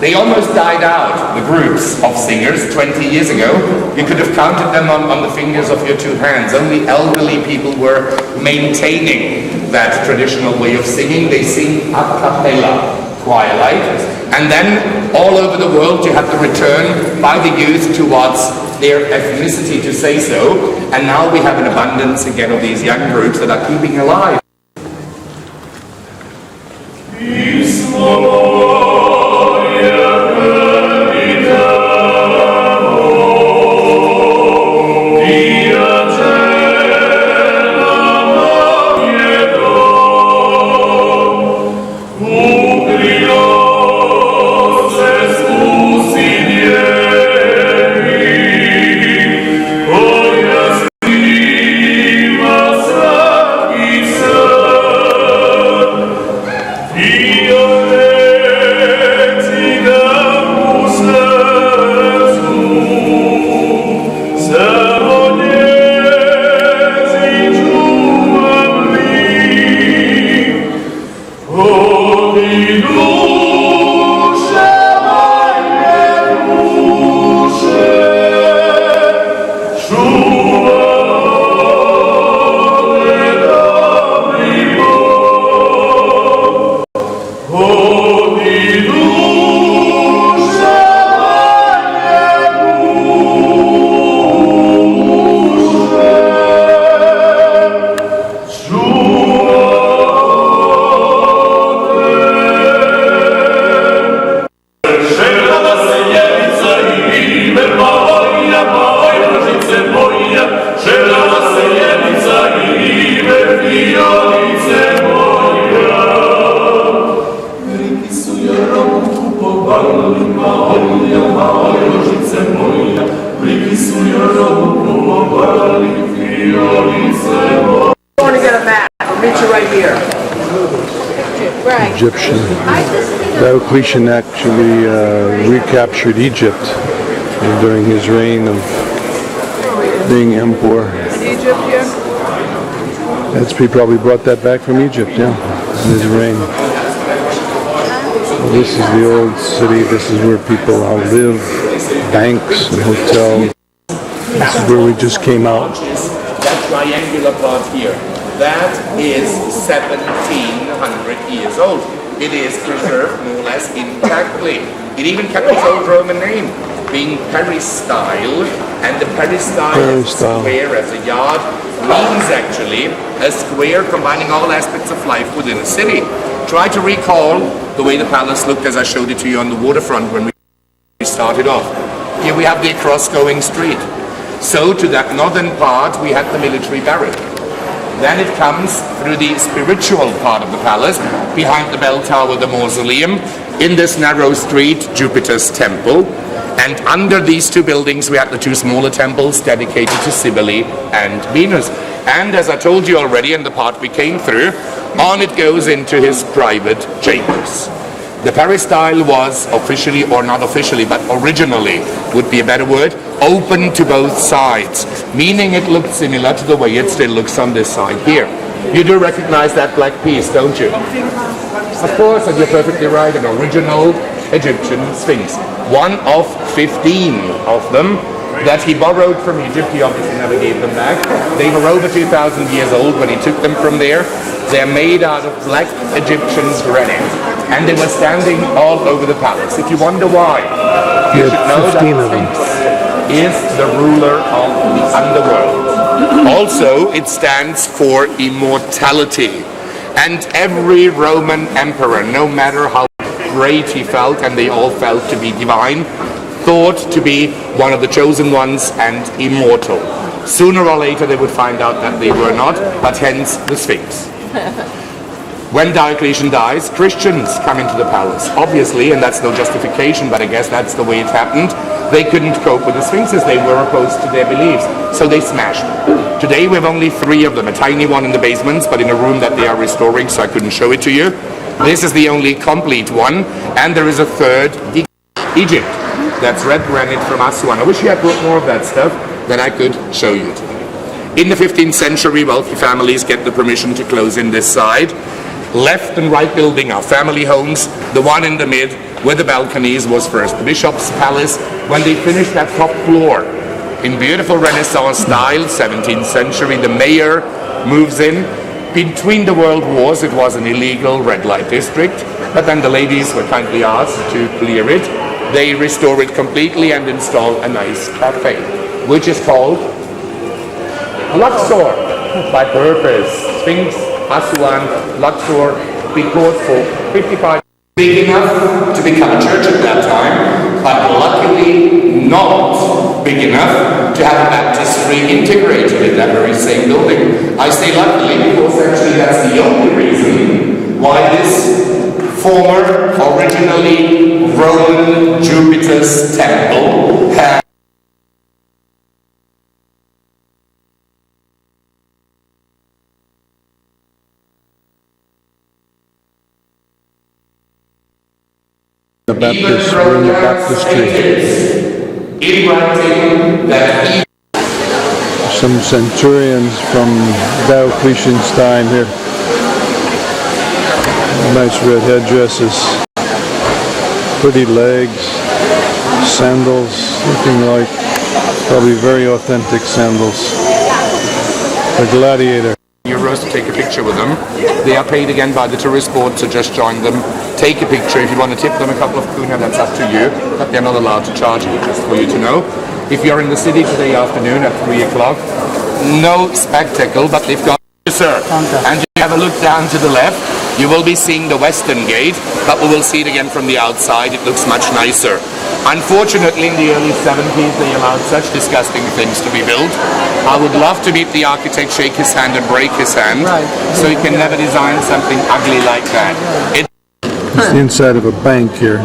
They almost died out, the groups of singers 20 years ago. You could have counted them on the fingers of your two hands. Only elderly people were maintaining that traditional way of singing. They sing a cappella, choir-like. And then all over the world you had the return by the youth towards their ethnicity, to say so. And now we have an abundance again of these young groups that are keeping alive. Egyptian. Diocletian actually recaptured Egypt during his reign of being emperor. Egypt, yeah? He probably brought that back from Egypt, yeah, in his reign. Well, this is the old city. This is where people now live, banks and hotels. This is where we just came out. That triangular part here, that is 1700 years old. It is preserved more or less intactly. It even kept its old Roman name, being peristyle, and the peristyle square as a yard means actually a square combining all aspects of life within a city. Try to recall the way the palace looked as I showed it to you on the waterfront when we started off. Here we have the across-going street. So to that northern part we had the military barrack. Then it comes through the spiritual part of the palace, behind the bell tower, the mausoleum, in this narrow street, Jupiter's temple, and under these two buildings we had the two smaller temples dedicated to Cybele and Venus. And as I told you already in the part we came through, on it goes into his private chambers. The peristyle was officially, or not officially, but originally would be a better word, open to both sides, meaning it looked similar to the way it still looks on this side here. You do recognize that black piece, don't you? Of course, and you're perfectly right, an original Egyptian Sphinx. One of 15 of them that he borrowed from Egypt. He obviously never gave them back. They were over 2,000 years old when he took them from there. They're made out of black Egyptian granite, and they were standing all over the palace. If you wonder why, you should know that Sphinx is the ruler of the underworld. Also, it stands for immortality. And every Roman emperor, no matter how great he felt, and they all felt to be divine, thought to be one of the chosen ones and immortal. Sooner or later they would find out that they were not, but hence the Sphinx. When Diocletian dies, Christians come into the palace, obviously, and that's no justification, but I guess that's the way it happened. They couldn't cope with the Sphinxes, they were opposed to their beliefs, so they smashed them. Today we have only 3 of them, a tiny one in the basements, but in a room that they are restoring, so I couldn't show it to you. This is the only complete one, and there is a third, Egypt. That's red granite from Aswan. I wish you had brought more of that stuff, then I could show you it. In the 15th century, wealthy families get the permission to close in this side. Left and right building are family homes. The one in the mid with the balconies was first the bishop's palace. When they finished that top floor in beautiful Renaissance style, 17th century, the mayor moves in. Between the world wars, it was an illegal red light district, but then the ladies were kindly asked to clear it. They restore it completely and install a nice cafe, which is called Luxor by purpose. Sphinx, Aswan, Luxor, because for 55 big enough to become a church at that time, but luckily not big enough to have a baptistry integrated in that very same building. I say luckily because actually that's the only reason why this former, originally Roman Jupiter's temple had The Baptist, we're in the baptistry. in writing that Some Centurions from Diocletian's time here. Nice red headdresses. Pretty legs. Sandals, looking like probably very authentic sandals. The gladiator. euros to take a picture with them. They are paid again by the tourist board, so just join them. Take a picture. If you want to tip them a couple of kuna, that's up to you, but they're not allowed to charge you, just for you to know. If you're in the city today afternoon at 3 o'clock, no spectacle, but they've got sir. And you have a look down to the left, you will be seeing the western gate, but we will see it again from the outside. It looks much nicer. Unfortunately, in the early 70s, they allowed such disgusting things to be built. I would love to meet the architect, shake his hand and break his hand, so he can never design something ugly like that. It's the inside of a bank here.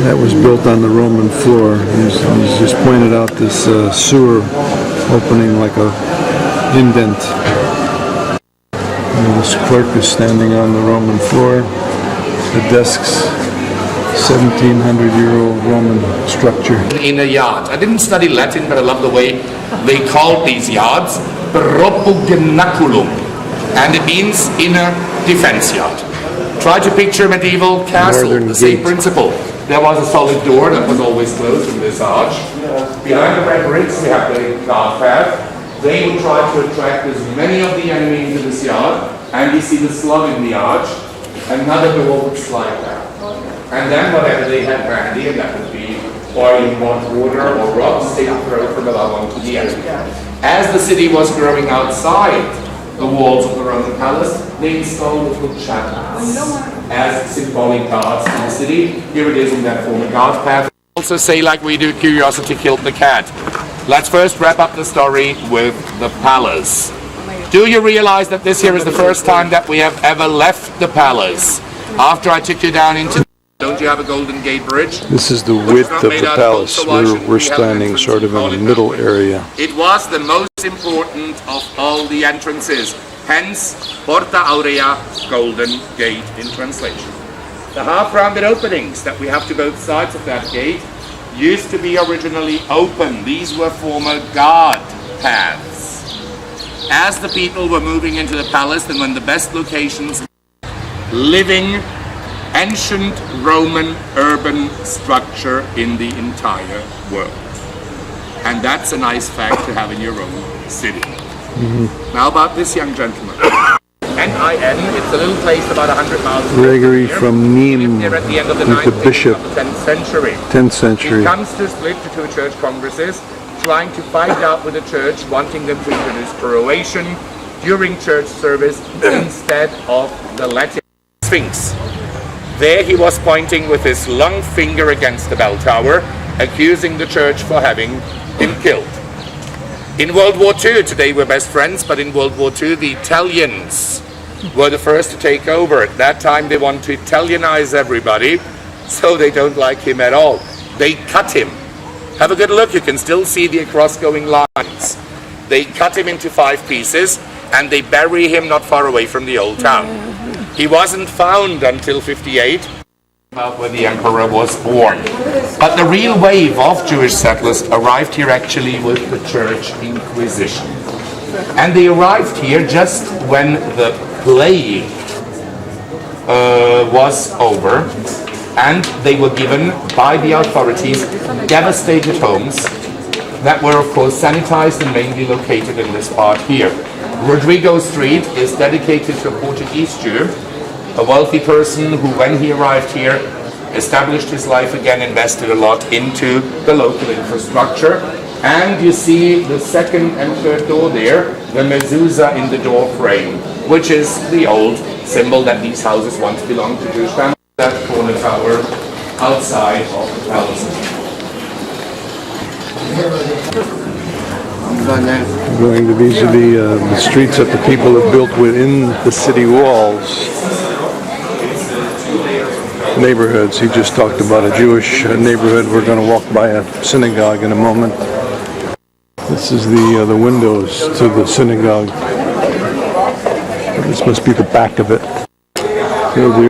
That was built on the Roman floor. He's just pointed out this sewer opening like a indent. And this clerk is standing on the Roman floor. The desks, 1700-year-old Roman structure. in a yard. I didn't study Latin, but I love the way they called these yards propugnaculum, and it means inner defense yard. Try to picture a medieval castle, Northern the same gate. principle. There was a solid door that was always closed in this arch. Behind the red bricks we have the guard path. They would try to attract as many of the enemy into this yard, and you see the slug in the arch. Another door would slide down. And then whatever they had handy, and that would be boiling hot water or rocks, they would throw from above onto the enemy. As the city was growing outside the walls of the Roman palace, they installed little chapels as symbolic guards in the city. Here it is in that former guard path. Also say like we do, curiosity killed the cat. Let's first wrap up the story with the palace. Do you realize that this here is the first time that we have ever left the palace? After I took you down into... Don't you have a Golden Gate Bridge? This is the width of the palace. We're standing sort of in the middle area. It was the most important of all the entrances. Hence, Porta Aurea, Golden Gate in translation. The half-rounded openings that we have to both sides of that gate used to be originally open. These were former guard paths. As the people were moving into the palace, and when the best locations, living ancient Roman urban structure in the entire world. And that's a nice fact to have in your own city. Now about this young gentleman. N-I-N, it's a little place about 100 miles away. Gregory from Nîmes, Here at the end of the with the 9th bishop, of the 10th century. 10th century. He comes to split to two church congresses, trying to fight out with the church, wanting them to introduce Croatian during church service instead of the Latin Sphinx. There he was pointing with his long finger against the bell tower, accusing the church for having him killed. In World War II, today we're best friends, but in World War II the Italians were the first to take over. At that time they want to Italianize everybody, so they don't like him at all. They cut him. Have a good look, you can still see the across-going lines. They cut him into 5 pieces, and they bury him not far away from the old town. He wasn't found until 58, about where the emperor was born. But the real wave of Jewish settlers arrived here actually with the Church Inquisition. And they arrived here just when the plague was over, and they were given by the authorities devastated homes that were of course sanitized and mainly located in this part here. Rodrigo Street is dedicated to a Portuguese Jew, a wealthy person who, when he arrived here, established his life again, invested a lot into the local infrastructure. And you see the second and third door there, the mezuzah in the door frame, which is the old symbol that these houses once belonged to Jewish families. That corner tower outside of the palace. Going to vis-a-vis the streets that the people have built within the city walls. Neighborhoods. He just talked about a Jewish neighborhood. We're going to walk by a synagogue in a moment. This is the windows to the synagogue. This must be the back of it. Here we